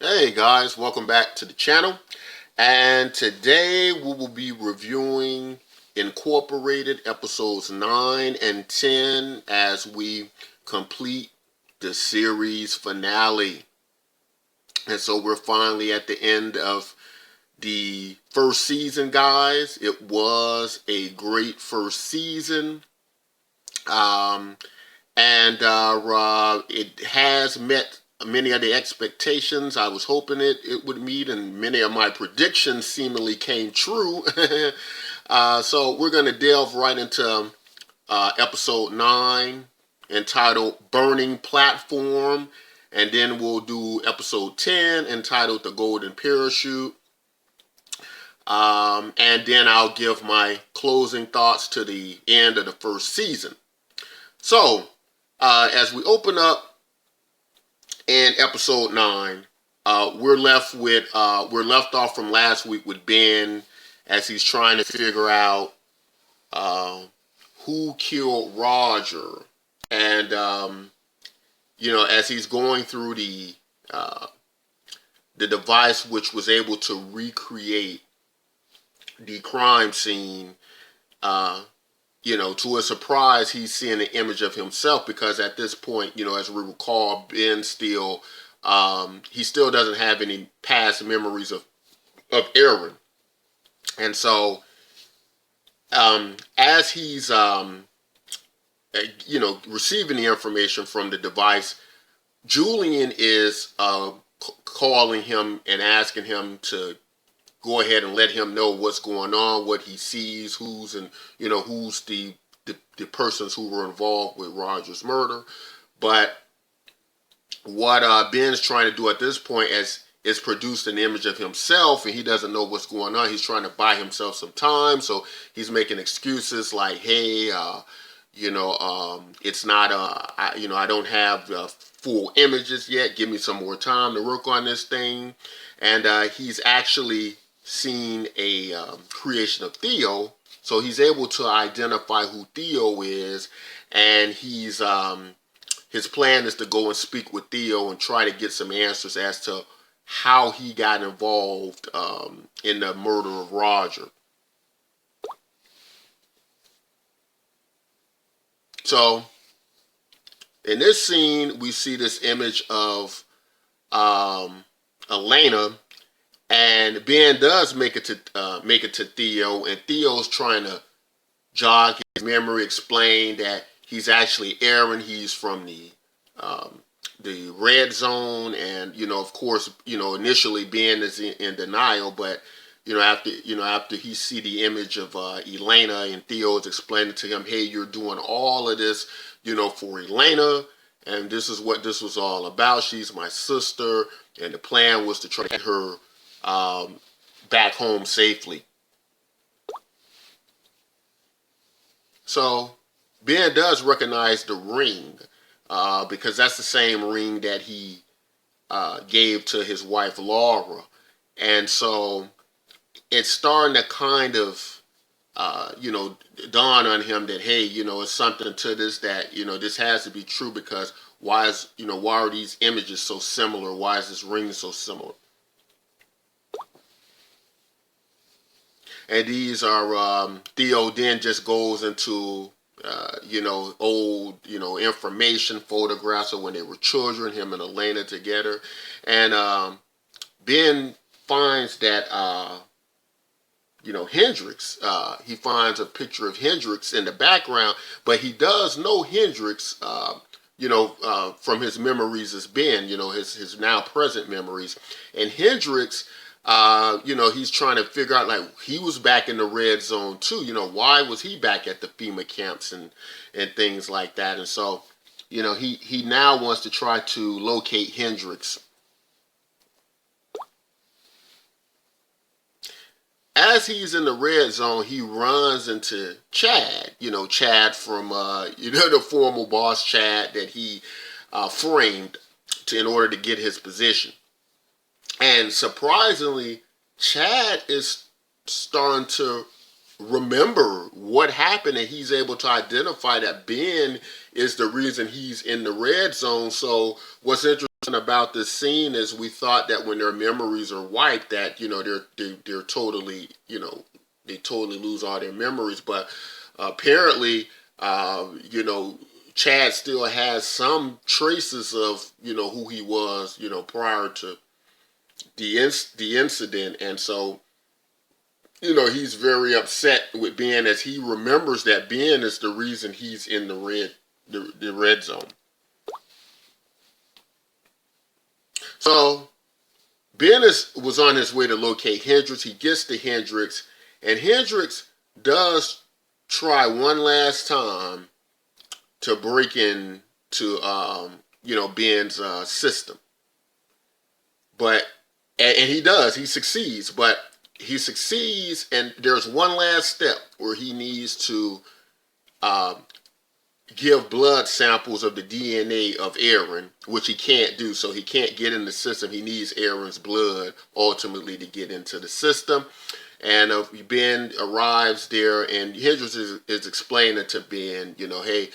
Hey guys, welcome back to the channel. And today we will be reviewing Incorporated episodes 9 and 10 as we complete the series finale. And so we're finally at the end of the first season, guys. It was a great first season. It has met many of the expectations I was hoping it would meet, and many of my predictions seemingly came true. So we're going to delve right into episode 9, entitled Burning Platform, and then we'll do episode 10, entitled The Golden Parachute. And then I'll give my closing thoughts to the end of the first season. So, as we open up in episode 9, we're left off from last week with Ben as he's trying to figure out who killed Roger, and as he's going through the device which was able to recreate the crime scene. To his surprise, he's seeing an image of himself, because at this point, as we recall, Ben still, he still doesn't have any past memories of Aaron. And so, as he's, receiving the information from the device, Julian is calling him and asking him to go ahead and let him know what's going on, what he sees, who's the persons who were involved with Roger's murder. But what Ben's trying to do at this point is produce an image of himself, and he doesn't know what's going on. He's trying to buy himself some time, so he's making excuses like, "Hey, it's not I don't have full images yet. Give me some more time to work on this thing." And he's actually seen a creation of Theo, so he's able to identify who Theo is, and he's his plan is to go and speak with Theo and try to get some answers as to how he got involved in the murder of Roger. So in this scene, we see this image of Elena. And Ben does make it to Theo, and Theo's trying to jog his memory, explain that he's actually Aaron. He's from the red zone, and of course, initially Ben is in denial, but after he see the image of Elena, and Theo is explaining to him, "Hey, you're doing all of this, for Elena, and this is what this was all about. She's my sister, and the plan was to try to get her back home safely." So Ben does recognize the ring, because that's the same ring that he gave to his wife Laura, and so it's starting to kind of dawn on him that, hey, it's something to this, that this has to be true, because why are these images so similar? Why is this ring so similar? And these are, Theo then just goes into, old, information, photographs of when they were children, him and Elena together. And Ben finds that, Hendricks, he finds a picture of Hendricks in the background, but he does know Hendricks, from his memories as Ben, his now present memories. And Hendricks, he's trying to figure out, like, he was back in the red zone too. Why was he back at the FEMA camps and things like that? And so, he now wants to try to locate Hendricks. As he's in the red zone, he runs into Chad. Chad from the former boss Chad that he framed in order to get his position. And surprisingly, Chad is starting to remember what happened, and he's able to identify that Ben is the reason he's in the red zone. So what's interesting about this scene is we thought that when their memories are wiped, that they're totally they totally lose all their memories, but apparently Chad still has some traces of who he was prior to the incident, and so he's very upset with Ben as he remembers that Ben is the reason he's in the red zone. So Ben was on his way to locate Hendricks. He gets to Hendricks, and Hendricks does try one last time to break into Ben's system, but and he succeeds, and there's one last step where he needs to give blood samples of the DNA of Aaron, which he can't do, so he can't get in the system. He needs Aaron's blood ultimately to get into the system. And Ben arrives there, and Hendricks is explaining to Ben, hey,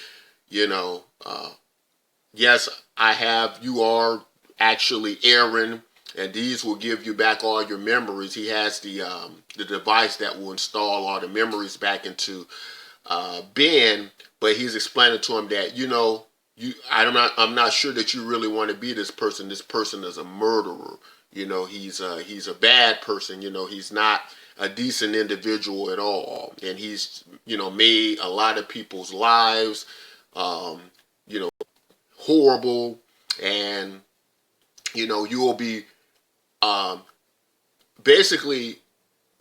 yes, you are actually Aaron, and these will give you back all your memories. He has the device that will install all the memories back into Ben, but he's explaining to him that I'm not sure that you really want to be this person. This person is a murderer. He's a bad person. He's not a decent individual at all, and he's made a lot of people's lives horrible, and you will be basically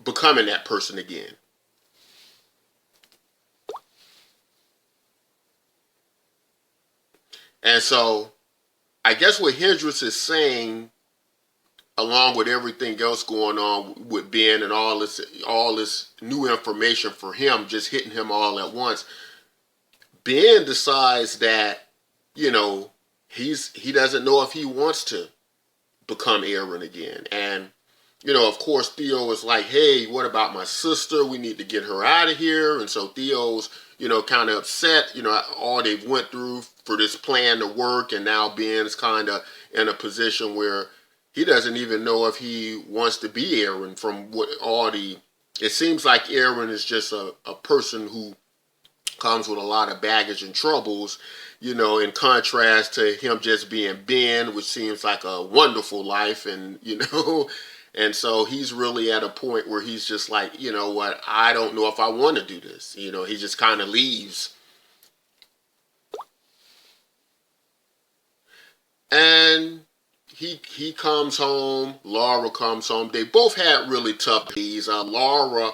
becoming that person again. And so I guess what Hendricks is saying, along with everything else going on with Ben and all this new information for him, just hitting him all at once, Ben decides that, he doesn't know if he wants to become Aaron again. And, of course, Theo is like, hey, what about my sister? We need to get her out of here. And so Theo's, kind of upset, all they've went through for this plan to work. And now Ben's kind of in a position where he doesn't even know if he wants to be Aaron from it seems like Aaron is just a person who comes with a lot of baggage and troubles, in contrast to him just being Ben, which seems like a wonderful life. And, and so he's really at a point where he's just like, what, I don't know if I want to do this. He just kind of leaves. And he comes home. Laura comes home. They both had really tough days. Laura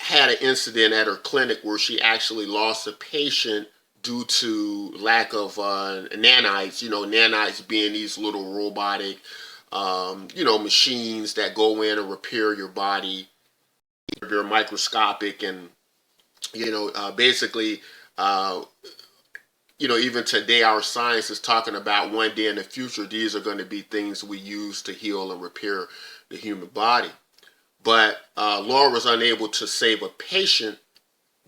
had an incident at her clinic where she actually lost a patient due to lack of nanites. Nanites being these little robotic, machines that go in and repair your body. They're microscopic, and basically, even today, our science is talking about one day in the future, these are going to be things we use to heal and repair the human body. But Laura was unable to save a patient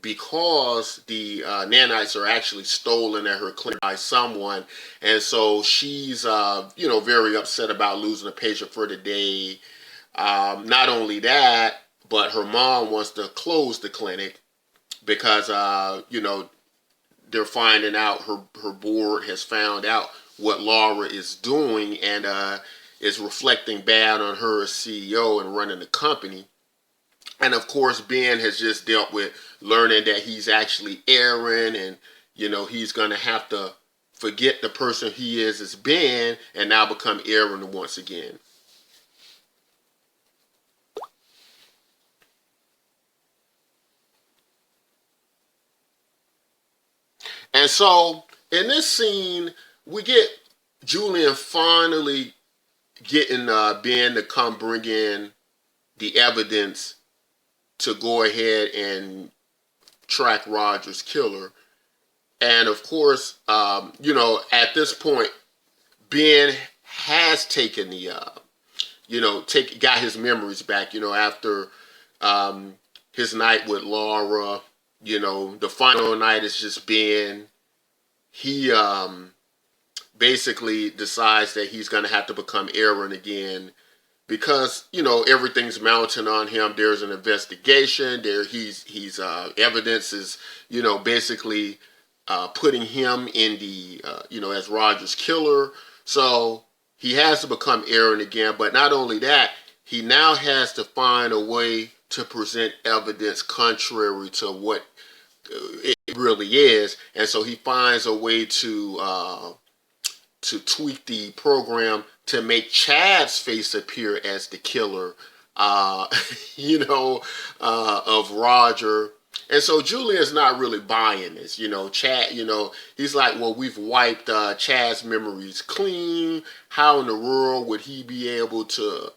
because the nanites are actually stolen at her clinic by someone. And so she's, very upset about losing a patient for the day. Not only that, but her mom wants to close the clinic because, they're finding out, her board has found out what Laura is doing, and is reflecting bad on her as CEO and running the company. And of course, Ben has just dealt with learning that he's actually Aaron, and he's going to have to forget the person he is as Ben and now become Aaron once again. And so in this scene, we get Julian finally getting Ben to come bring in the evidence to go ahead and track Roger's killer. And of course, at this point, Ben has taken got his memories back, after his night with Laura. The final night is just Ben. He basically decides that he's going to have to become Aaron again because everything's mounting on him. There's an investigation. He's evidence is basically putting him in the as Roger's killer. So he has to become Aaron again. But not only that, he now has to find a way to present evidence contrary to what it really is, and so he finds a way to tweak the program to make Chad's face appear as the killer, of Roger. And so Julian's not really buying this. Chad, he's like, well, we've wiped Chad's memories clean. How in the world would he be able to,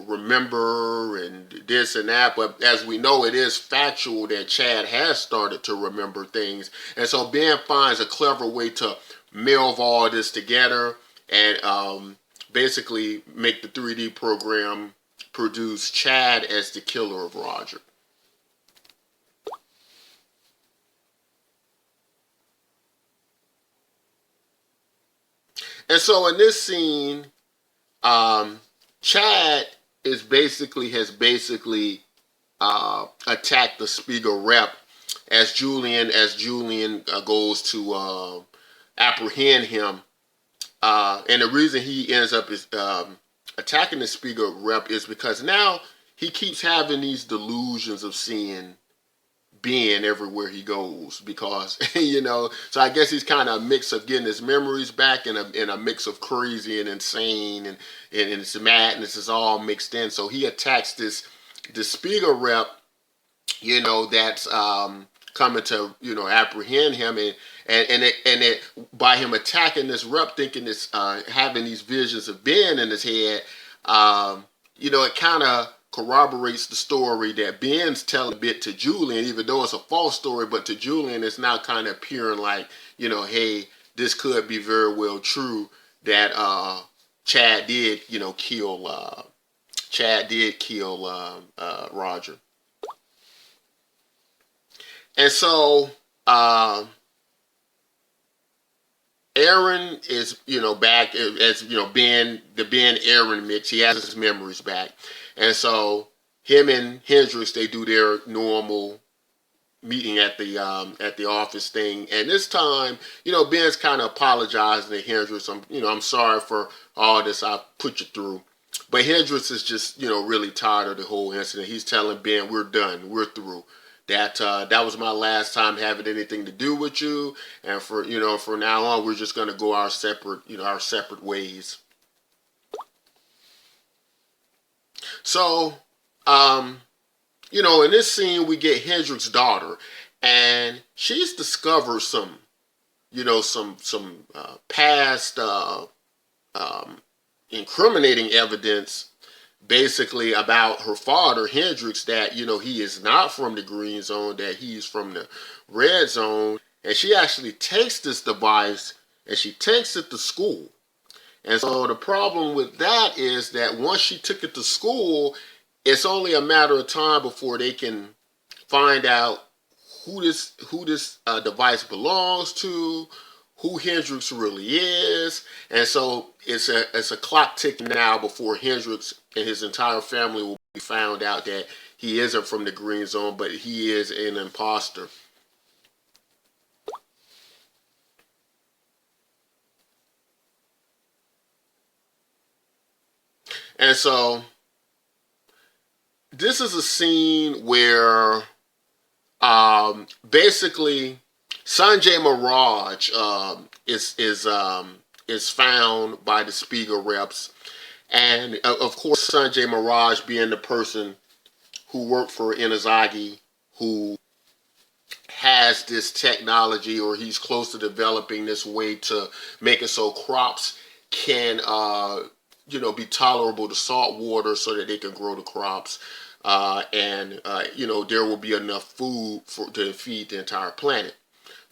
remember and this and that? But as we know, it is factual that Chad has started to remember things. And so Ben finds a clever way to meld all this together and basically make the 3D program produce Chad as the killer of Roger. And so in this scene, Chad has basically attacked the Spiga rep as Julian goes to apprehend him. And the reason he ends up is attacking the Spiga rep is because now he keeps having these delusions of seeing Ben everywhere he goes because so I guess he's kind of a mix of getting his memories back and a mix of crazy and insane and it's madness is all mixed in. So he attacks the Spiga rep that's coming to apprehend him and it by him attacking this rep, thinking this having these visions of Ben in his head, it kind of corroborates the story that Ben's telling a bit to Julian, even though it's a false story, but to Julian it's now kind of appearing like, hey, this could be very well true that Chad did kill Roger. And so Aaron is, back as, Ben Aaron mix. He has his memories back. And so him and Hendrick, they do their normal meeting at the office thing. And this time, Ben's kind of apologizing to Hendrick. I'm sorry for all this I put you through. But Hendrick is just, really tired of the whole incident. He's telling Ben, we're done. We're through. That was my last time having anything to do with you, and for now on, we're just gonna go our separate ways. So, in this scene, we get Hendrick's daughter, and she's discovered some past incriminating evidence. Basically about her father, Hendricks, that, he is not from the green zone, that he's from the red zone. And she actually takes this device and she takes it to school. And so the problem with that is that once she took it to school, it's only a matter of time before they can find out who this device belongs to, who Hendricks really is. And so it's a clock ticking now before Hendricks and his entire family will be found out that he isn't from the green zone, but he is an imposter. And so this is a scene where basically Sanjay Mirage is found by the Spiga reps, and of course Sanjay Mirage being the person who worked for Inazagi, who has this technology, or he's close to developing this way to make it so crops can be tolerable to salt water so that they can grow the crops, and there will be enough food to feed the entire planet.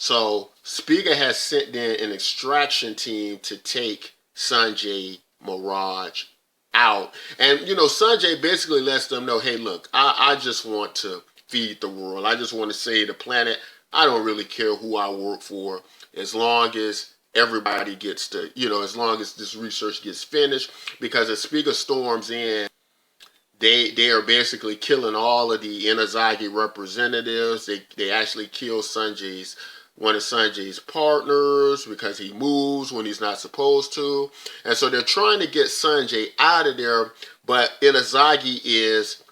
So Spiga has sent in an extraction team to take Sanjay Mirage out. And, Sanjay basically lets them know, hey, look, I just want to feed the world. I just want to save the planet. I don't really care who I work for as long as everybody gets to, as long as this research gets finished, because as Spiga storms in, they are basically killing all of the Inazagi representatives. They actually kill one of Sanjay's partners because he moves when he's not supposed to. And so they're trying to get Sanjay out of there, but Inazagi is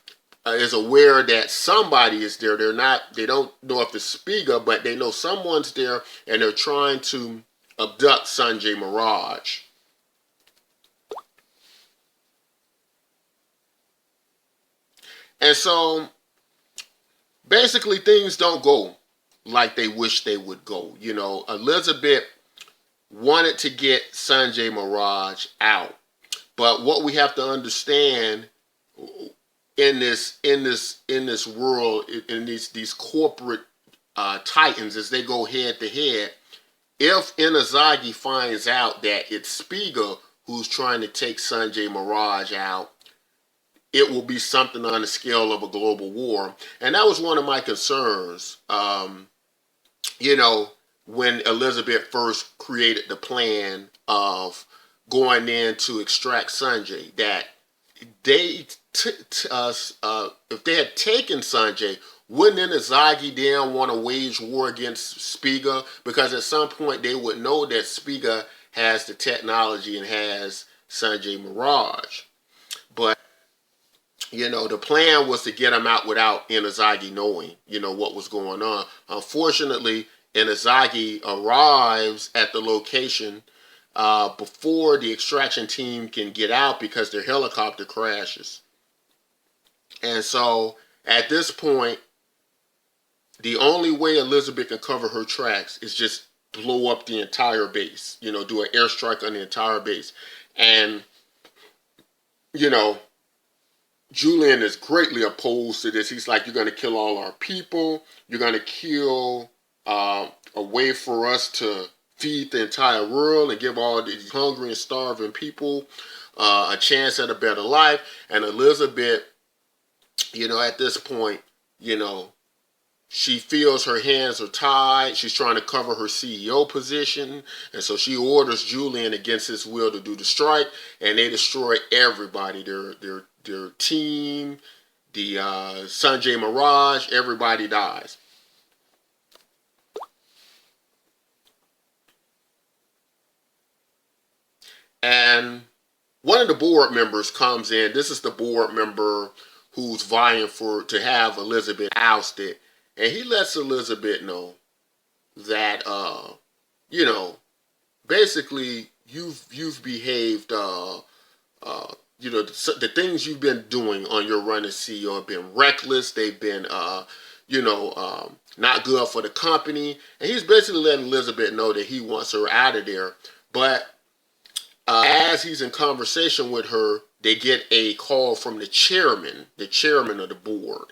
aware that somebody is there. They don't know if it's Spiga, but they know someone's there, and they're trying to abduct Sanjay Mirage. And so basically things don't go like they wish they would go. Elizabeth wanted to get Sanjay Mirage out. But what we have to understand in this world, in these corporate titans, as they go head to head, if Inazagi finds out that it's Spiga who's trying to take Sanjay Mirage out, it will be something on the scale of a global war. And that was one of my concerns, when Elizabeth first created the plan of going in to extract Sanjay, that if they had taken Sanjay, wouldn't Inazagi then want to wage war against Spiga? Because at some point they would know that Spiga has the technology and has Sanjay Mirage. But the plan was to get him out without Inazagi knowing, what was going on. Unfortunately, Inazagi arrives at the location before the extraction team can get out because their helicopter crashes. And so at this point, the only way Elizabeth can cover her tracks is just blow up the entire base, do an airstrike on the entire base. And, Julian is greatly opposed to this. He's like, you're going to kill all our people. You're going to kill a way for us to feed the entire world and give all these hungry and starving people a chance at a better life. And Elizabeth, at this point, she feels her hands are tied. She's trying to cover her CEO position. And so she orders Julian against his will to do the strike. And they destroy everybody. Their team, the Sanjay Mirage, everybody dies. And one of the board members comes in. This is the board member who's vying to have Elizabeth ousted. And he lets Elizabeth know that, basically you've behaved, the things you've been doing on your run as CEO have been reckless. They've been, not good for the company. And he's basically letting Elizabeth know that he wants her out of there. But as he's in conversation with her, they get a call from the chairman of the board.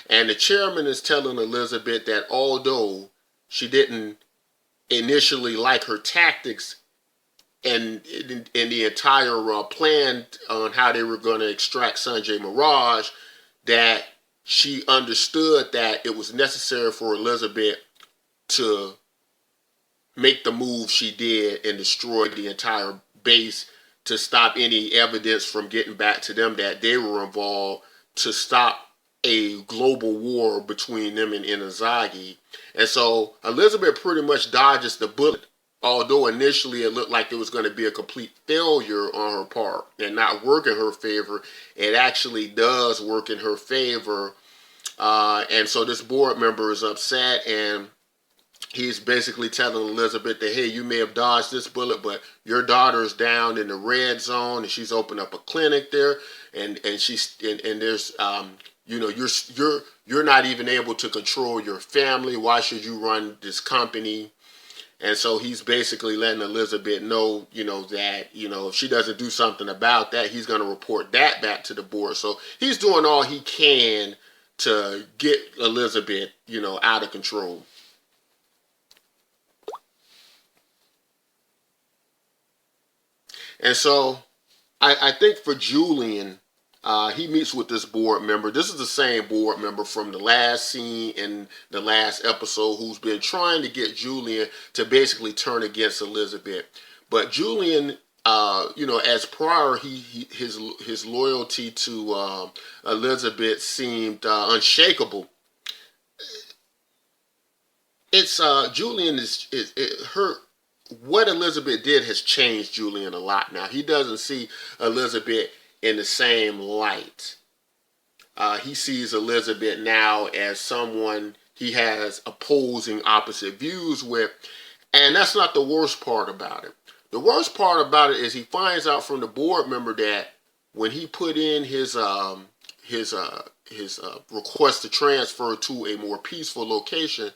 And the chairman is telling Elizabeth that although she didn't initially like her tactics and in the entire plan on how they were going to extract Sanjay Mirage, that she understood that it was necessary for Elizabeth to make the move she did and destroy the entire base to stop any evidence from getting back to them that they were involved, to stop a global war between them and Inazagi. And so Elizabeth pretty much dodges the bullet, although initially it looked like it was going to be a complete failure on her part and not work in her favor. It actually does work in her favor. And so this board member is upset, and he's basically telling Elizabeth that, hey, you may have dodged this bullet, but your daughter is down in the red zone, and she's opened up a clinic there, and there's you're not even able to control your family. Why should you run this company? And so he's basically letting Elizabeth know, that, if she doesn't do something about that, he's going to report that back to the board. So he's doing all he can to get Elizabeth, out of control. And so I think for Julian, He meets with this board member. This is the same board member from the last scene in the last episode who's been trying to get Julian to basically turn against Elizabeth. But Julian, as prior, his loyalty to Elizabeth seemed unshakable. It's Julian is her. What Elizabeth did has changed Julian a lot now. He doesn't see Elizabeth in the same light. He sees Elizabeth now as someone he has opposing, opposite views with, and that's not the worst part about it. The worst part about it is he finds out from the board member that when he put in his request to transfer to a more peaceful location,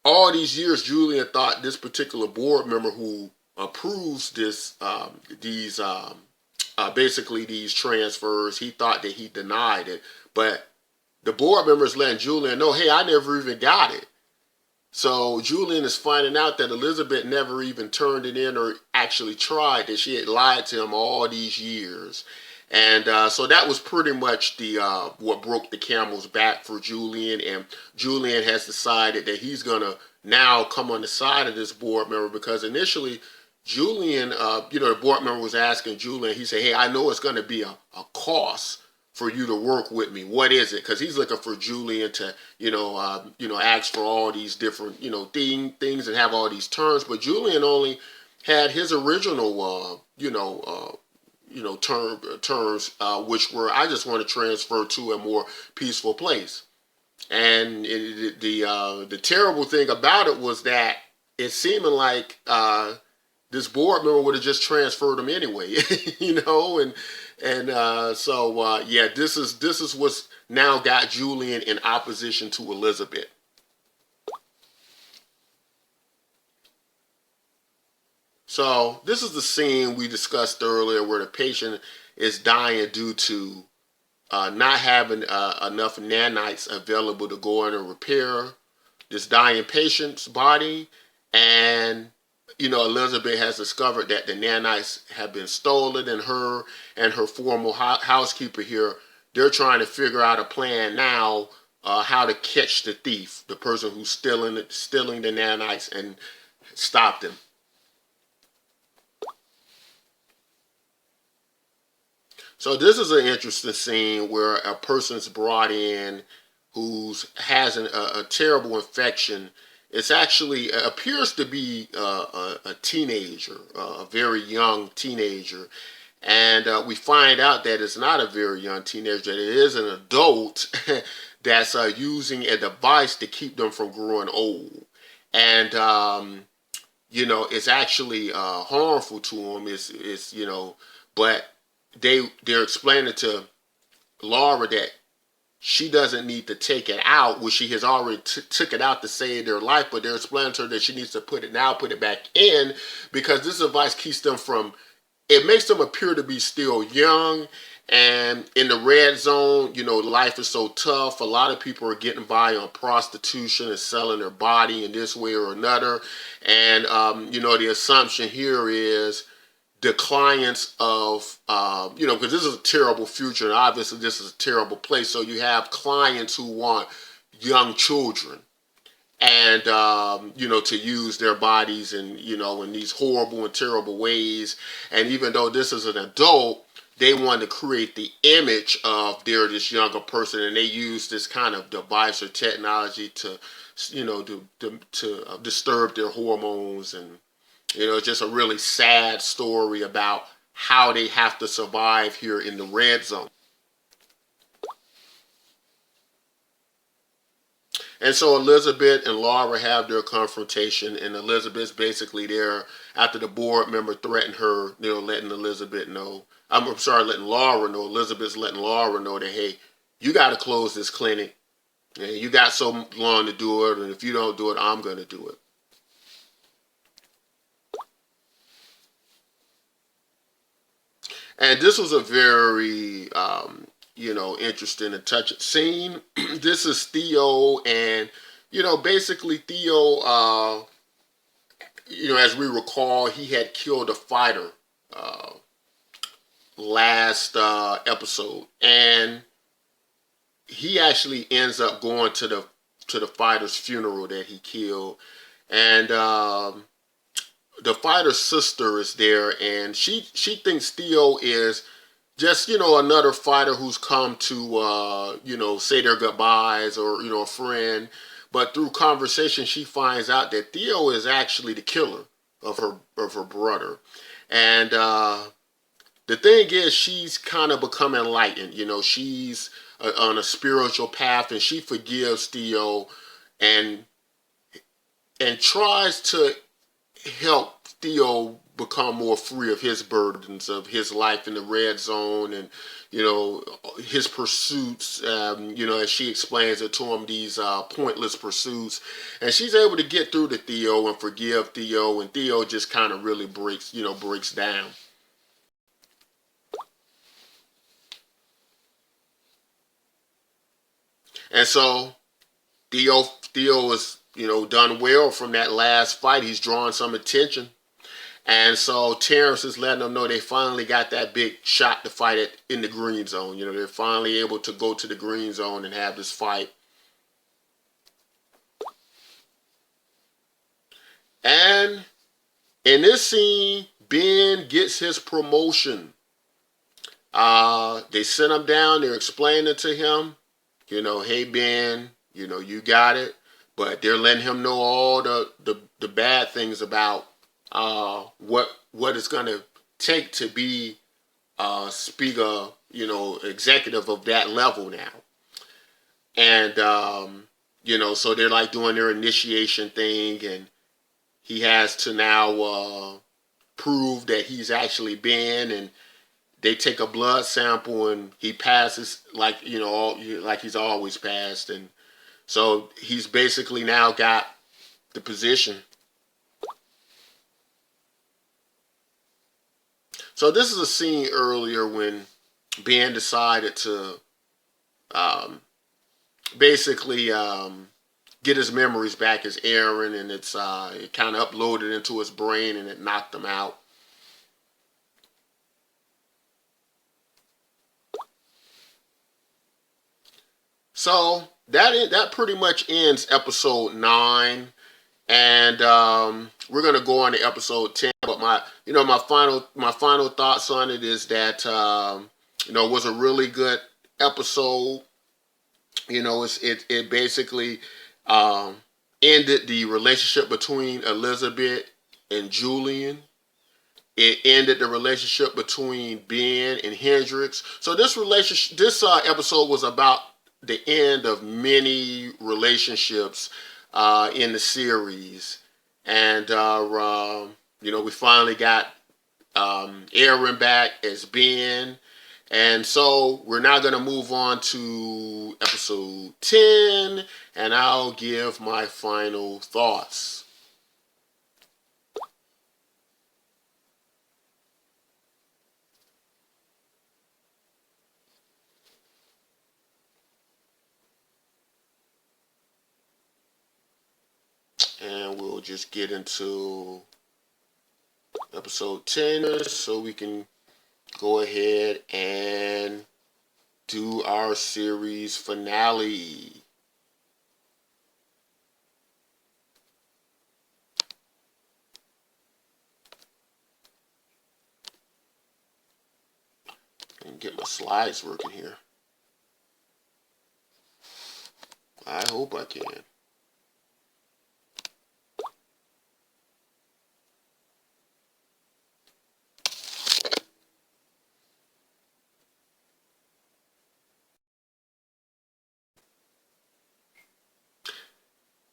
all these years, Julian thought this particular board member who approves basically these transfers, he thought that he denied it. But the board member is letting Julian know, hey, I never even got it. So Julian is finding out that Elizabeth never even turned it in or actually tried, that she had lied to him all these years. And so that was pretty much the what broke the camel's back for Julian. And Julian has decided that he's going to now come on the side of this board member, because initially Julian, the board member was asking Julian, he said, hey, I know it's going to be a cost for you to work with me. What is it? Because he's looking for Julian to, ask for all these different, things and have all these terms. But Julian only had his original, terms, which were, I just want to transfer to a more peaceful place. And the terrible thing about it was that it seemed like this board member would have just transferred him anyway, this is what's now got Julian in opposition to Elizabeth. So this is the scene we discussed earlier where the patient is dying due to not having enough nanites available to go in and repair this dying patient's body. And, Elizabeth has discovered that the nanites have been stolen, and her and her former housekeeper here, they're trying to figure out a plan now how to catch the thief, the person who's stealing the nanites, and stop them. So this is an interesting scene where a person's brought in who has a terrible infection. It's actually appears to be a teenager, a very young teenager. And we find out that it's not a very young teenager, that it is an adult that's using a device to keep them from growing old. And, it's actually harmful to them. But they're explaining to Laura that she doesn't need to take it out, which she has already took it out to save their life, but they're explaining to her that she needs to put it back in, because this device keeps them from, it makes them appear to be still young. And in the red zone, life is so tough. A lot of people are getting by on prostitution and selling their body in this way or another. And, the assumption here is the clients of, because this is a terrible future, and obviously this is a terrible place. So you have clients who want young children and, to use their bodies and, in these horrible and terrible ways. And even though this is an adult, they want to create the image of they're this younger person, and they use this kind of device or technology to, to disturb their hormones. And it's just a really sad story about how they have to survive here in the red zone. And so Elizabeth and Laura have their confrontation, and Elizabeth's basically there after the board member threatened her, letting Elizabeth know. Letting Laura know. Elizabeth's letting Laura know that, hey, you got to close this clinic, and you got so long to do it, and if you don't do it, I'm going to do it. And this was a very, interesting and touching scene. This is Theo, and, basically Theo, as we recall, he had killed a fighter last episode, and he actually ends up going to the fighter's funeral that he killed, and the fighter's sister is there, and she thinks Theo is just, another fighter who's come to, say their goodbyes, or, a friend. But through conversation, she finds out that Theo is actually the killer of her brother. And the thing is, she's kind of become enlightened. She's on a spiritual path, and she forgives Theo and tries to help Theo become more free of his burdens of his life in the red zone, and his pursuits, as she explains it to him, these pointless pursuits. And she's able to get through to Theo and forgive Theo, and Theo just kind of really breaks down. And so Theo is done well from that last fight. He's drawn some attention. And so Terrence is letting them know they finally got that big shot to fight it in the green zone. They're finally able to go to the green zone and have this fight. And in this scene, Ben gets his promotion. They sent him down. They're explaining to him, hey, Ben, you got it. But they're letting him know all the bad things about what it's going to take to be Spiga, executive of that level now. And, so they're like doing their initiation thing, and he has to now prove that he's actually Ben, and they take a blood sample, and he passes like he's always passed. And so he's basically now got the position. So this is a scene earlier when Ben decided to basically get his memories back as Aaron, and it kind of uploaded into his brain, and it knocked him out. So that pretty much ends episode 9, and we're gonna go on to episode 10. But my final thoughts on it is that it was a really good episode. It basically ended the relationship between Elizabeth and Julian. It ended the relationship between Ben and Hendrick. So this episode was about the end of many relationships in the series, and we finally got Aaron back as Ben, and so we're now going to move on to episode 10, and I'll give my final thoughts. And we'll just get into episode 10 so we can go ahead and do our series finale. And get my slides working here. I hope I can.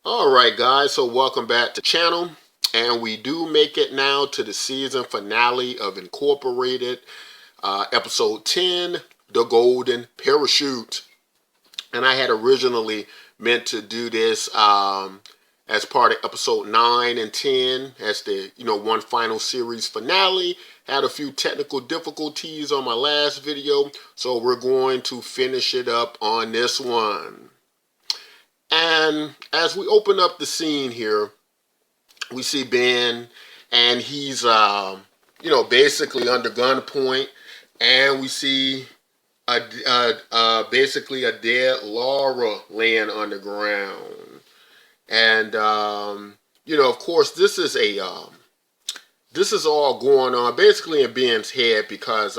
Alright guys, so welcome back to the channel, and we do make it now to the season finale of Incorporated, episode 10, The Golden Parachute. And I had originally meant to do this as part of episode 9 and 10 as the one final series finale. Had a few technical difficulties on my last video, so we're going to finish it up on this one. And as we open up the scene here, we see Ben, and he's, basically under gunpoint. And we see basically a dead Laura laying on the ground. And of course, this is all going on basically in Ben's head because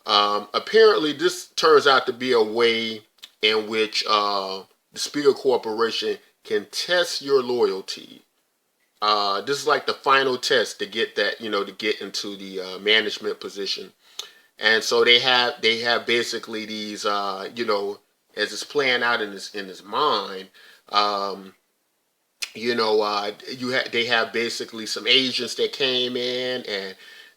apparently this turns out to be a way in which the Spiga Corporation can test your loyalty. This is like the final test to get that, to get into the management position. And so they have basically these, as it's playing out in his mind, um, they have basically some agents that came in and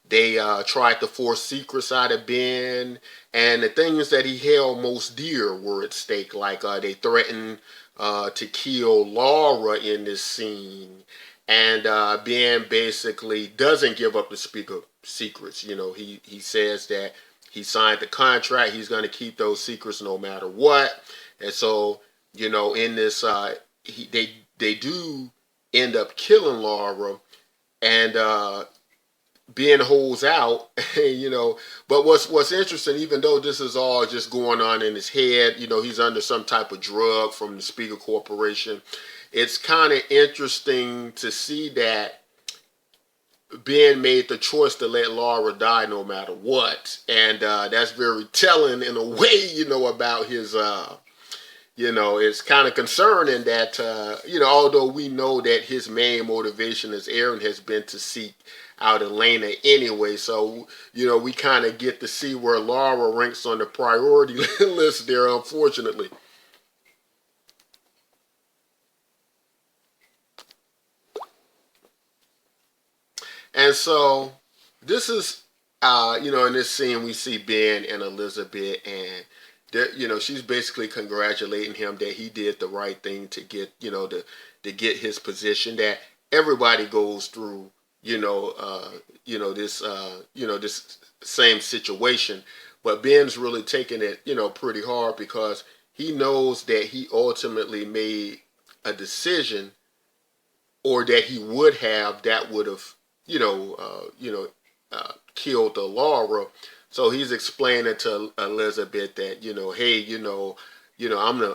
they tried to force secrets out of Ben, and the things that he held most dear were at stake. Like they threatened to kill Laura in this scene, and Ben basically doesn't give up the speaker secrets. He says that he signed the contract. He's going to keep those secrets no matter what. And so in this, they do end up killing Laura, and Ben holds out, But what's interesting, even though this is all just going on in his head, he's under some type of drug from the Spiga Corporation. It's kind of interesting to see that Ben made the choice to let Laura die no matter what, and that's very telling in a way, about his. It's kind of concerning that, although we know that his main motivation as Aaron has been to seek out Elena anyway. So, we kind of get to see where Laura ranks on the priority list there, unfortunately. And so, this is, in this scene we see Ben and Elizabeth, and she's basically congratulating him that he did the right thing to get, to get his position that everybody goes through, this same situation. But Ben's really taking it, pretty hard because he knows that he ultimately made a decision, or that he would have, that would have, killed the Laura. So he's explaining to Elizabeth that, hey,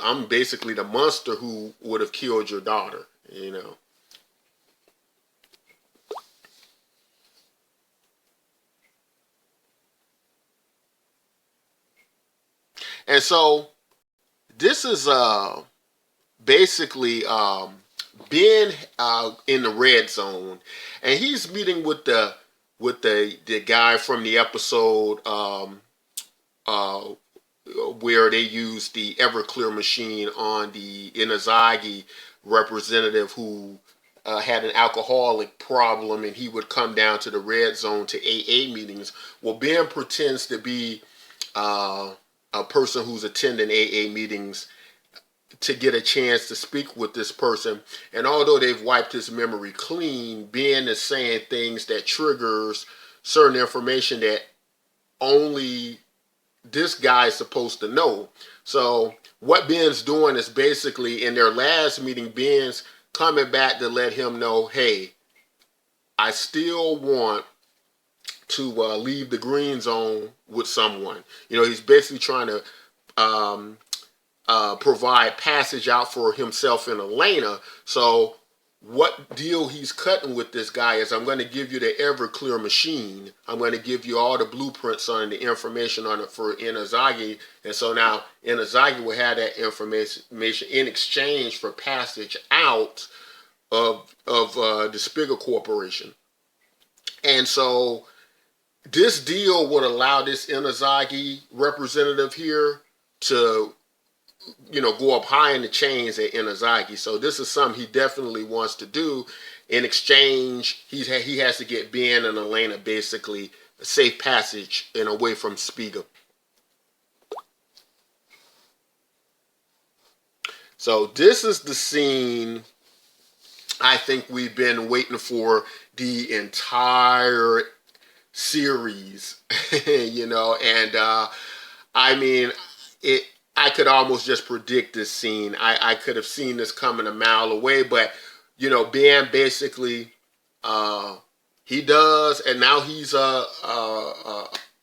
I'm basically the monster who would have killed your daughter. And so this is basically Ben in the red zone, and he's meeting with the guy from the episode uh, where they used the Everclear machine on the Inazagi representative who had an alcoholic problem, and he would come down to the red zone to AA meetings. Well, Ben pretends to be a person who's attending AA meetings to get a chance to speak with this person. And although they've wiped his memory clean, Ben is saying things that triggers certain information that only this guy is supposed to know. So what Ben's doing is basically, in their last meeting, Ben's coming back to let him know, hey, I still want to leave the green zone with someone. He's basically trying to provide passage out for himself and Elena. So what deal he's cutting with this guy is, I'm going to give you the Everclear machine. I'm going to give you all the blueprints on the information on it for Inazagi. And so now Inazagi will have that information in exchange for passage out of the Spiga Corporation. And so this deal would allow this Inazagi representative here to go up high in the chains at Inazagi. So this is something he definitely wants to do. In exchange, he has to get Ben and Elena basically a safe passage and away from Spiga. So this is the scene I think we've been waiting for the entire series, and I mean, I could almost just predict this scene. I could have seen this coming a mile away, but Ben basically he does, and now he's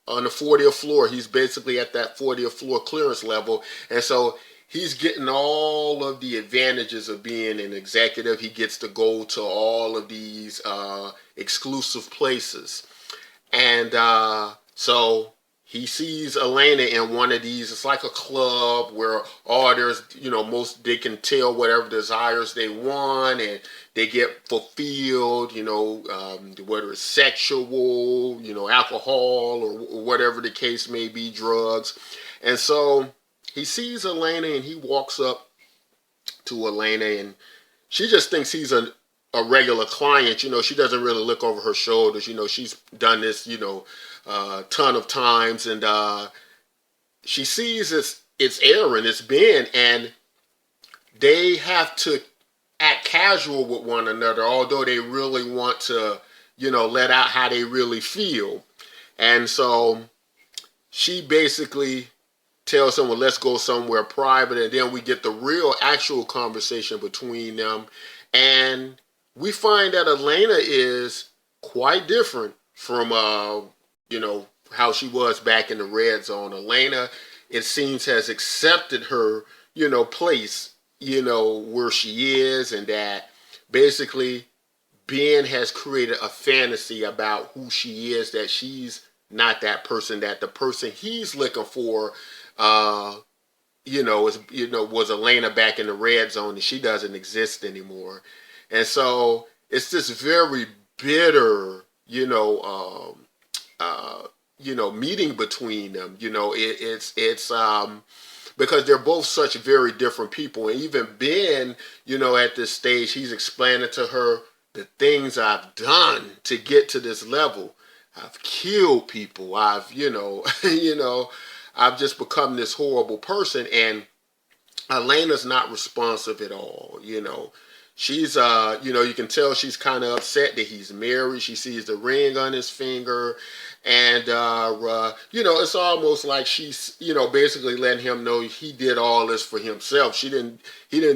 on the 40th floor. He's basically at that 40th floor clearance level. And so he's getting all of the advantages of being an executive. He gets to go to all of these exclusive places. And so he sees Elena in one of these. It's like a club where there's, most, they can tell whatever desires they want and they get fulfilled, whether it's sexual, alcohol or whatever the case may be, drugs. And so he sees Elena and he walks up to Elena and she just thinks he's a regular client. She doesn't really look over her shoulders. She's done this, ton of times, and she sees it's Aaron, it's Ben, and they have to act casual with one another, although they really want to, let out how they really feel. And so she basically tells him, well, let's go somewhere private, and then we get the real actual conversation between them, and we find that Elena is quite different from how she was back in the red zone. Elena, it seems, has accepted her, place, where she is, and that basically Ben has created a fantasy about who she is, that she's not that person, that the person he's looking for, was Elena back in the red zone, and she doesn't exist anymore. And so it's this very bitter, meeting between them. It's because they're both such very different people. And even Ben, at this stage, he's explaining to her the things I've done to get to this level. I've killed people. I've, I've just become this horrible person. And Elena's not responsive at all. She's, you can tell she's kind of upset that he's married. She sees the ring on his finger. And, it's almost like she's, basically letting him know he did all this for himself. He didn't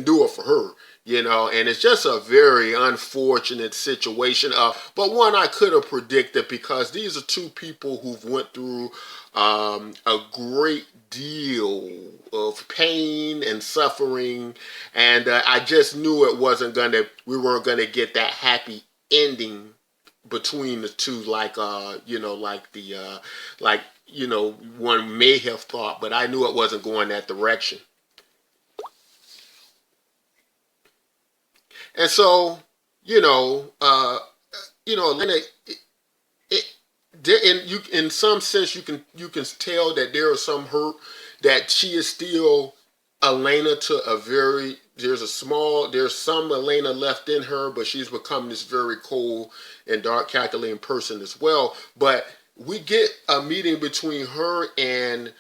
do it for her, and it's just a very unfortunate situation. But one I could have predicted, because these are two people who've went through a great deal of pain and suffering, and I just knew we weren't gonna get that happy ending between the two, like one may have thought, but I knew it wasn't going that direction. And so, Elena, in some sense, you can tell that there is some hurt, that she is still Elena to there's some Elena left in her, but she's become this very cold and dark, calculating person as well. But we get a meeting between her and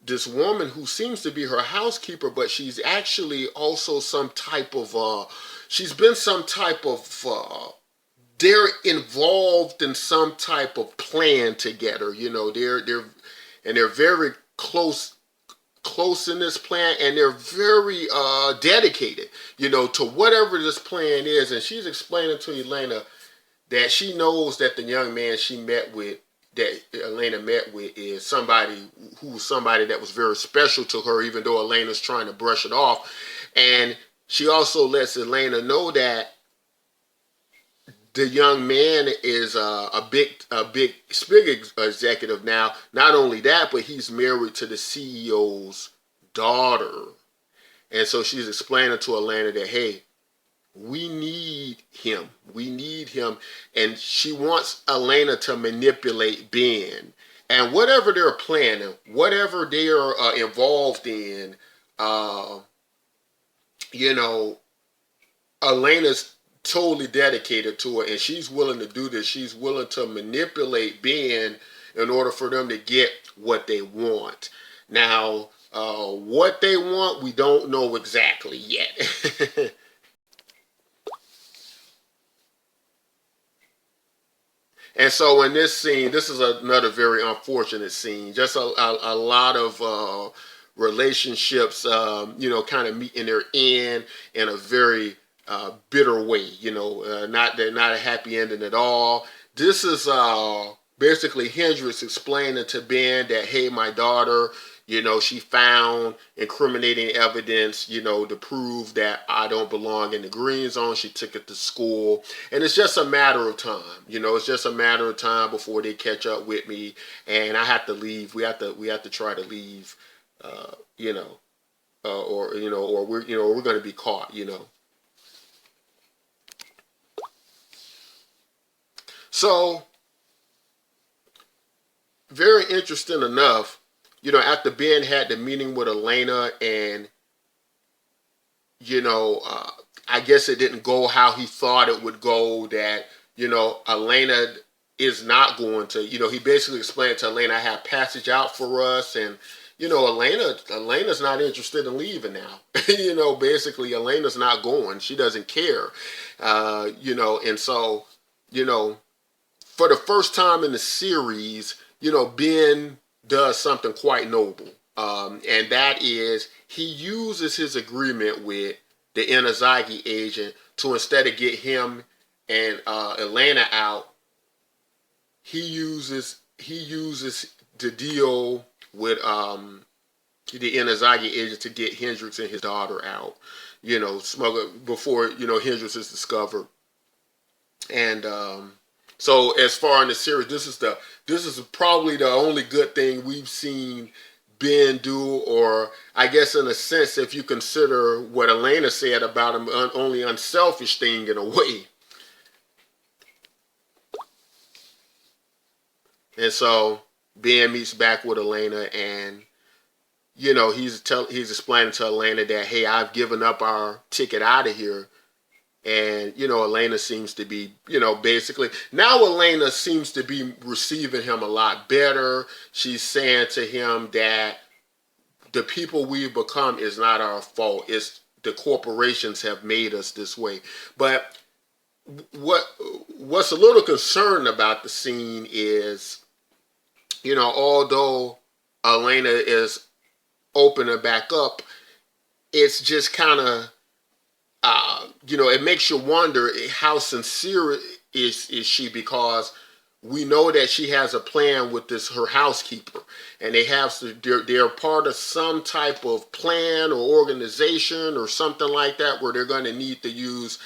this woman who seems to be her housekeeper, but she's actually also some type of they're involved in some type of plan together. They're very close in this plan, and they're very dedicated, to whatever this plan is. And she's explaining to Elena that she knows that the young man that Elena met with is somebody that was very special to her, even though Elena's trying to brush it off. And she also lets Elena know that the young man is a big Spiga executive now. Not only that, but he's married to the CEO's daughter. And so she's explaining to Elena that, hey, we need him. And she wants Elena to manipulate Ben. And whatever they're planning, whatever they are involved in, Elena's totally dedicated to it, and she's willing to do this. She's willing to manipulate Ben in order for them to get what they want. Now, what they want, we don't know exactly yet. And so in this scene, this is another very unfortunate scene. Just a lot of relationships, kind of meeting their end in a very bitter way. They're not a happy ending at all. This is basically Hendricks explaining to Ben that, hey, my daughter, she found incriminating evidence, to prove that I don't belong in the green zone. She took it to school, and it's just a matter of time. It's just a matter of time before they catch up with me, and I have to leave. We have to try to leave, or we're going to be caught. So, very interesting enough, after Ben had the meeting with Elena, and I guess it didn't go how he thought it would go. That Elena is not going to. He basically explained to Elena, I have passage out for us, and Elena's not interested in leaving now. Basically Elena's not going. She doesn't care. And so for the first time in the series, Ben does something quite noble. And that is he uses his agreement with the Inazagi agent to, instead of get him and Elena out, he uses the deal with the Inazagi agent to get Hendricks and his daughter out. Smuggle before Hendricks is discovered. And so as far in the series, this is probably the only good thing we've seen Ben do, or I guess in a sense, if you consider what Elena said about him, only unselfish thing in a way. And so Ben meets back with Elena, and he's explaining to Elena that, hey, I've given up our ticket out of here. And, Elena seems to be, basically, now Elena seems to be receiving him a lot better. She's saying to him that the people we've become is not our fault. It's the corporations have made us this way. But what's a little concerning about the scene is, although Elena is opening back up, it's just kind of, it makes you wonder how sincere is she, because we know that she has a plan with her housekeeper, and they're part of some type of plan or organization or something like that, where they're going to need to use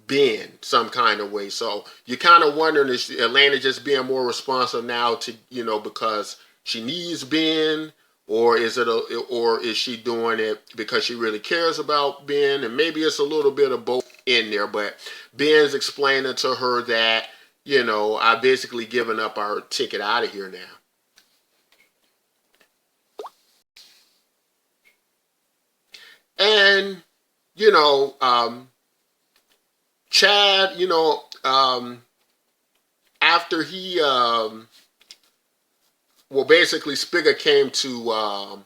Ben some kind of way. So you're kind of wondering, is Atlanta just being more responsive now to because she needs Ben, or is she doing it because she really cares about Ben? And maybe it's a little bit of both in there. But Ben's explaining to her that I've basically given up our ticket out of here now. And Chad, after he basically Spiga came to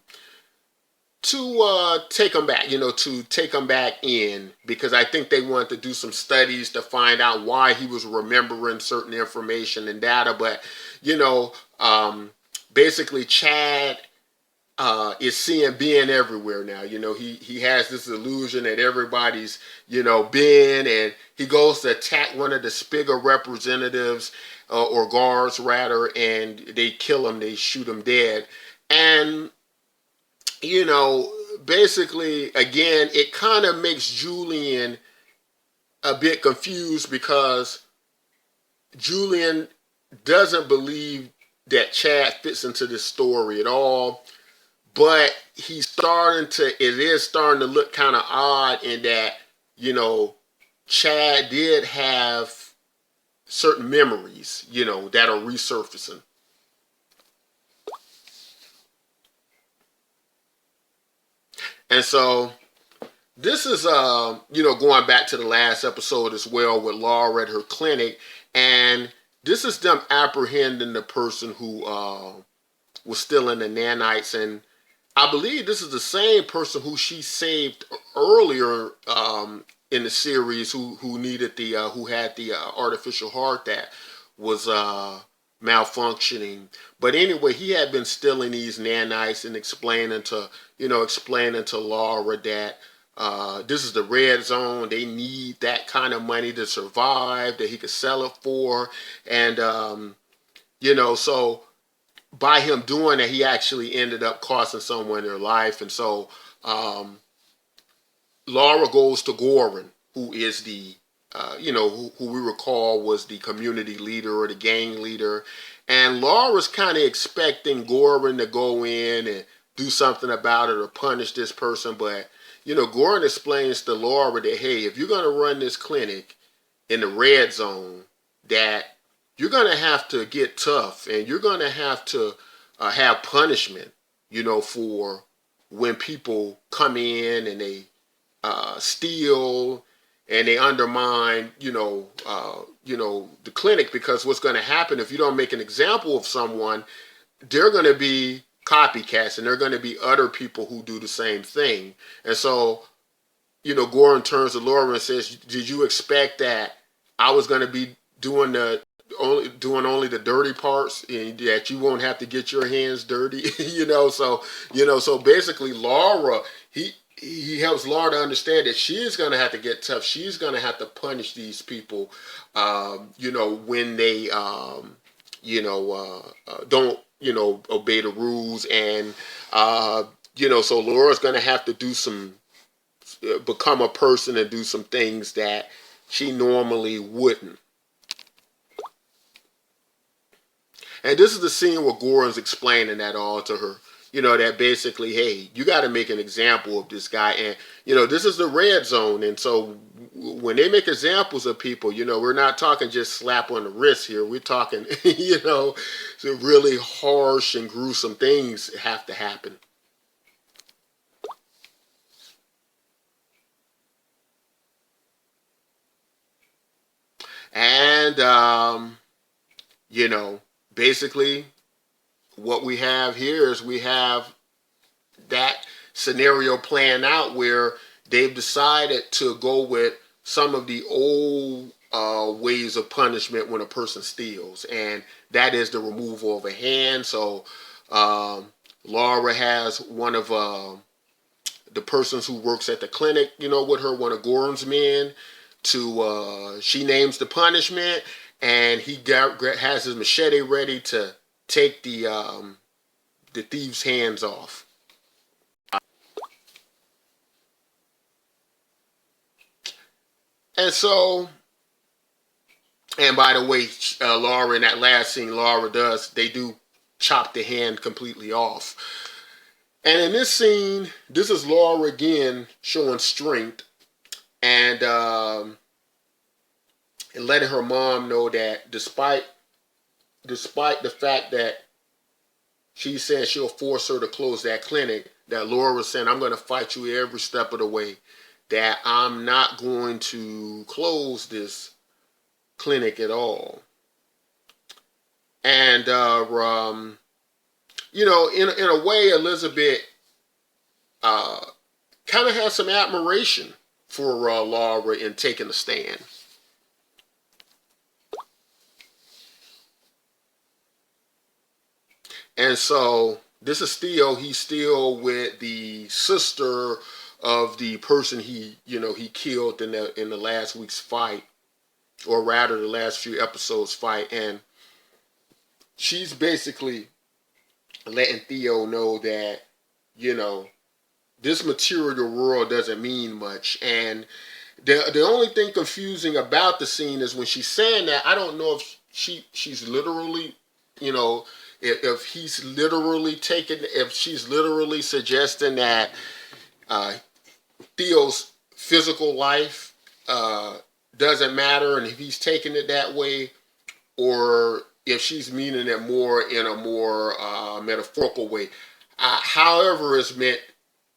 take him back, to take him back in, because I think they wanted to do some studies to find out why he was remembering certain information and data. But, basically Chad is seeing Ben everywhere now. He has this illusion that everybody's, Ben, and he goes to attack one of the Spiga representatives, or guards rather, and they kill him, they shoot him dead. And basically, again, it kind of makes Julian a bit confused, because Julian doesn't believe that Chad fits into this story at all. But it is starting to look kind of odd in that, Chad did have certain memories, that are resurfacing. And so this is, going back to the last episode as well, with Laura at her clinic. And this is them apprehending the person who was stealing the nanites. And I believe this is the same person who she saved earlier in the series, who needed who had the artificial heart that was malfunctioning. But anyway, he had been stealing these nanites and explaining to Laura that this is the red zone. They need that kind of money to survive, that he could sell it for. And So by him doing that, he actually ended up costing someone their life. And so Laura goes to Goran, who is the, who we recall was the community leader or the gang leader. And Laura's kind of expecting Goran to go in and do something about it or punish this person. But, Goran explains to Laura that, hey, if you're going to run this clinic in the red zone, that you're going to have to get tough and you're going to have punishment, for when people come in and they steal and they undermine, the clinic, because what's going to happen if you don't make an example of someone, they're going to be copycats and they're going to be other people who do the same thing. And so, Goran turns to Laura and says, did you expect that I was going to be doing only the dirty parts and that you won't have to get your hands dirty? So basically Laura, he helps Laura to understand that she's going to have to get tough. She's going to have to punish these people, when they, don't, obey the rules. And, so Laura's going to have to become a person and do some things that she normally wouldn't. And this is the scene where Goran's explaining that all to her. That basically, hey, you got to make an example of this guy. And, this is the red zone. And so when they make examples of people, we're not talking just slap on the wrist here. We're talking, some really harsh and gruesome things have to happen. And, basically what we have here is we have that scenario playing out where they've decided to go with some of the old ways of punishment when a person steals, and that is the removal of a hand. So Laura has one of the persons who works at the clinic, with her, one of Goran's men, she names the punishment, and he has his machete ready to take the thief's hands off. And so, and by the way, Laura, in that last scene, they do chop the hand completely off. And in this scene, this is Laura again showing strength and letting her mom know that despite the fact that she's saying she'll force her to close that clinic, that Laura's saying, I'm going to fight you every step of the way, that I'm not going to close this clinic at all. And, in a way, Elizabeth kind of has some admiration for Laura in taking a stand. And so this is Theo. He's still with the sister of the person he killed in the last week's fight, or rather the last few episodes fight. And she's basically letting Theo know that, this material world doesn't mean much. And the only thing confusing about the scene is when she's saying that, I don't know if she's literally, if she's literally suggesting that Theo's physical life doesn't matter, and if he's taking it that way, or if she's meaning it more in a more metaphorical way. However it's meant,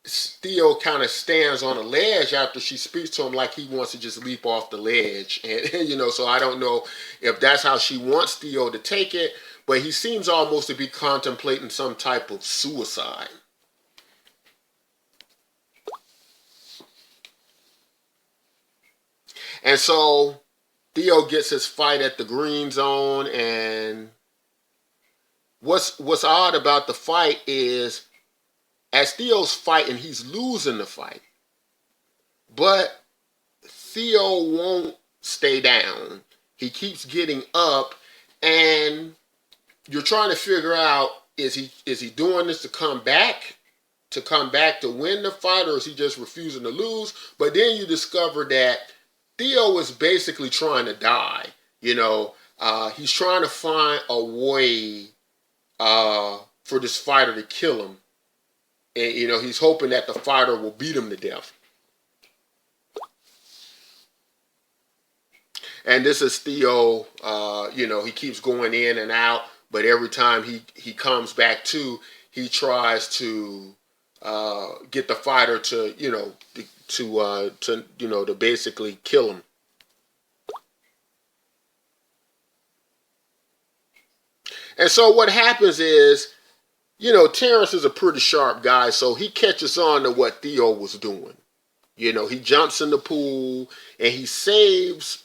Theo kind of stands on a ledge after she speaks to him, like he wants to just leap off the ledge. And, so I don't know if that's how she wants Theo to take it, but he seems almost to be contemplating some type of suicide. And so Theo gets his fight at the green zone, and what's odd about the fight is, as Theo's fighting, he's losing the fight. But Theo won't stay down. He keeps getting up, and you're trying to figure out, is he doing this to come back to win the fight, or is he just refusing to lose? But then you discover that Theo is basically trying to die. He's trying to find a way for this fighter to kill him, and he's hoping that the fighter will beat him to death. And this is Theo. He keeps going in and out, but every time he comes back to, he tries to get the fighter to to basically kill him. And so what happens is, Terrence is a pretty sharp guy, so he catches on to what Theo was doing. He jumps in the pool and he stops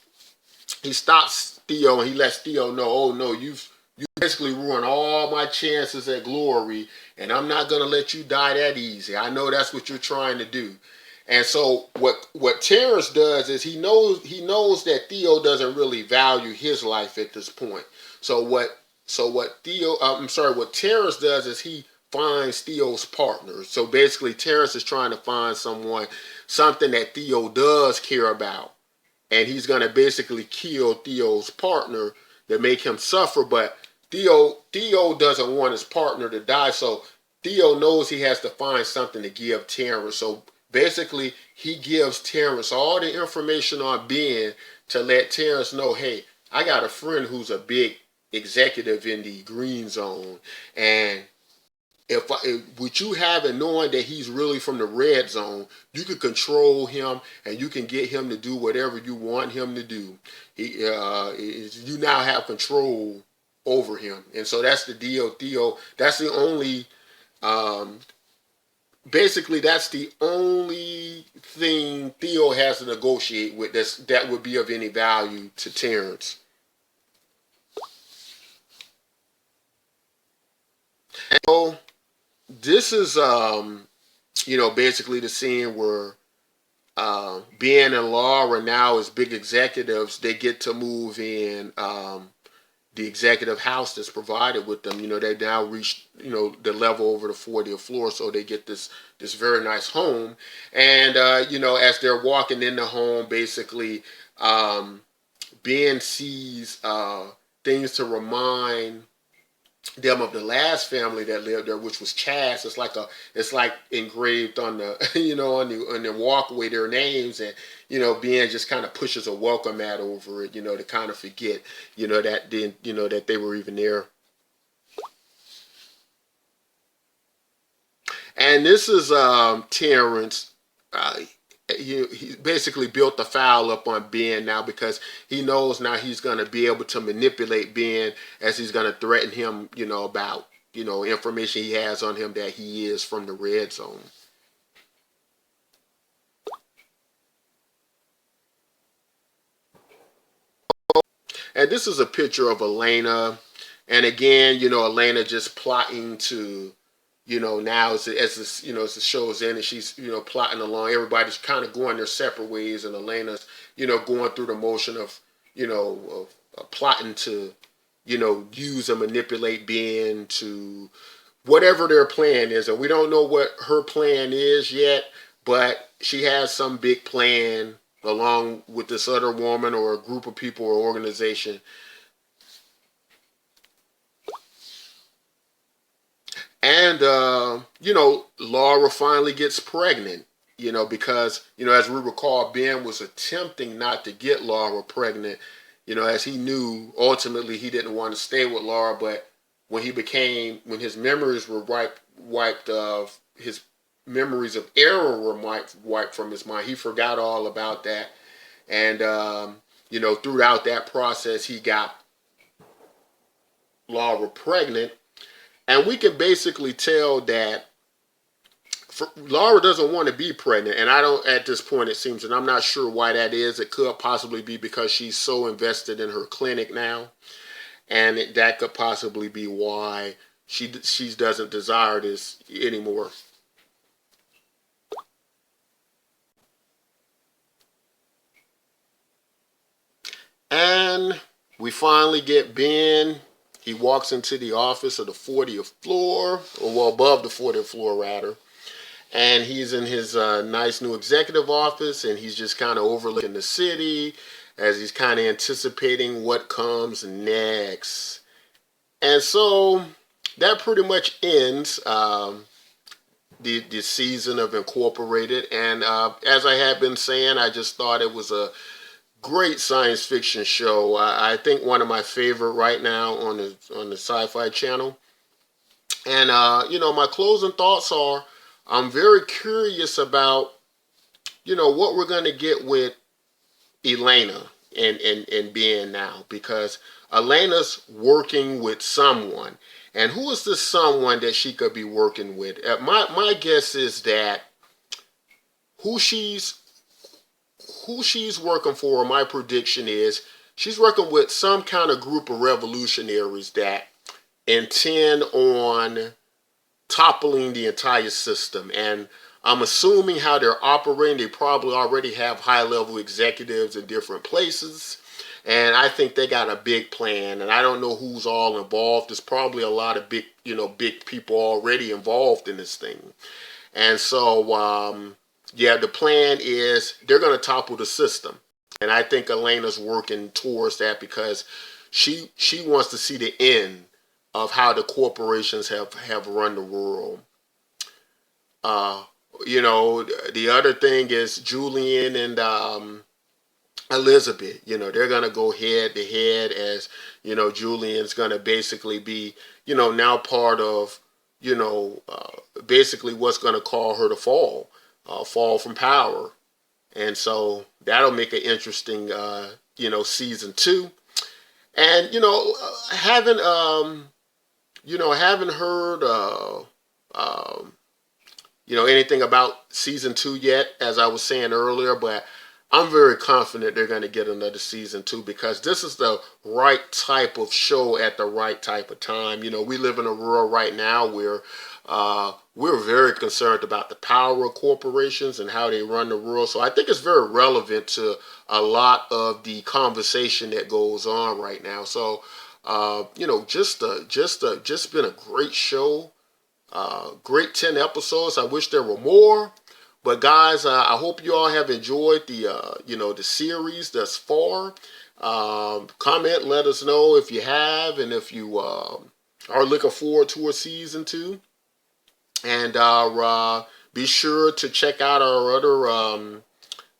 Theo, and he lets Theo know, oh no, you basically ruined all my chances at glory, and I'm not gonna let you die that easy. I know that's what you're trying to do. And so what Terrence does is he knows that Theo doesn't really value his life at this point. So what Terrence does is he finds Theo's partner. So basically Terrence is trying to find something that Theo does care about. And he's going to basically kill Theo's partner to make him suffer. But Theo doesn't want his partner to die. So Theo knows he has to find something to give Terrence. So basically he gives Terrence all the information on Ben to let Terrence know, hey, I got a friend who's a big executive in the green zone. And if with you having knowing that he's really from the red zone, you can control him and you can get him to do whatever you want him to do. You now have control over him, and so that's the deal. Theo, that's the only, basically that's the only thing Theo has to negotiate with that would be of any value to Terrence. And so this is, basically the scene where Ben and Laura, now as big executives, they get to move in the executive house that's provided with them. They now reached, the level over the 40th floor, so they get this very nice home. And, as they're walking in the home, basically, Ben sees things to remind them of the last family that lived there, which was Chad's. It's like engraved on the on the walkway their names, and Ben just kind of pushes a welcome mat over it, to kind of forget that they were even there. And this is Terrence. He basically built the foul up on Ben now, because he knows now he's going to be able to manipulate Ben, as he's going to threaten him, about, information he has on him that he is from the red zone. And this is a picture of Elena. And again, Elena just plotting to, now as the show's in, and she's, plotting along, everybody's kind of going their separate ways, and Elena's, going through the motion of, plotting to, use and manipulate Ben to whatever their plan is. And we don't know what her plan is yet, but she has some big plan along with this other woman or a group of people or organization. And, Laura finally gets pregnant, because, as we recall, Ben was attempting not to get Laura pregnant, as he knew ultimately he didn't want to stay with Laura. But when his memories were wiped of his memories of error were wiped from his mind, he forgot all about that. And, throughout that process, he got Laura pregnant. And we can basically tell that Laura doesn't want to be pregnant. And I don't, at this point, it seems, and I'm not sure why that is. It could possibly be because she's so invested in her clinic now. And that could possibly be why she doesn't desire this anymore. And we finally get Ben He walks into the office of the 40th floor, or well, above the 40th floor rather, and he's in his nice new executive office, and he's just kind of overlooking the city as he's kind of anticipating what comes next. And so that pretty much ends the season of Incorporated. And as I have been saying, I just thought it was a great science fiction show. I think one of my favorite right now on the Sci-Fi Channel. And my closing thoughts are, I'm very curious about what we're going to get with Elena and Ben now, because Elena's working with someone. And who is this someone that she could be working with? My guess is that who she's working for, my prediction is she's working with some kind of group of revolutionaries that intend on toppling the entire system. And I'm assuming how they're operating, they probably already have high-level executives in different places. And I think they got a big plan, and I don't know who's all involved. There's probably a lot of big people already involved in this thing. And so, the plan is they're going to topple the system. And I think Elena's working towards that because she wants to see the end of how the corporations have run the world. The other thing is Julian and Elizabeth. They're going to go head to head as, Julian's going to basically be, now part of, basically what's going to call her to fall from power. And so that'll make an interesting, season 2. And, haven't heard, anything about season 2 yet, as I was saying earlier, but I'm very confident they're going to get another season 2 because this is the right type of show at the right type of time. We live in a world right now where we're very concerned about the power of corporations and how they run the world. So I think it's very relevant to a lot of the conversation that goes on right now. So, just been a great show. Great 10 episodes. I wish there were more. But guys, I hope you all have enjoyed the series thus far. Comment, let us know if you have, and if you are looking forward to a season 2. And be sure to check out our other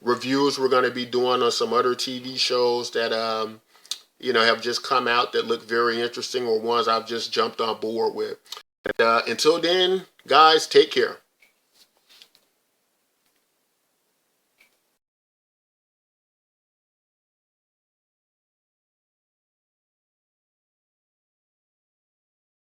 reviews we're going to be doing on some other TV shows that have just come out that look very interesting, or ones I've just jumped on board with. And until then, guys, take care.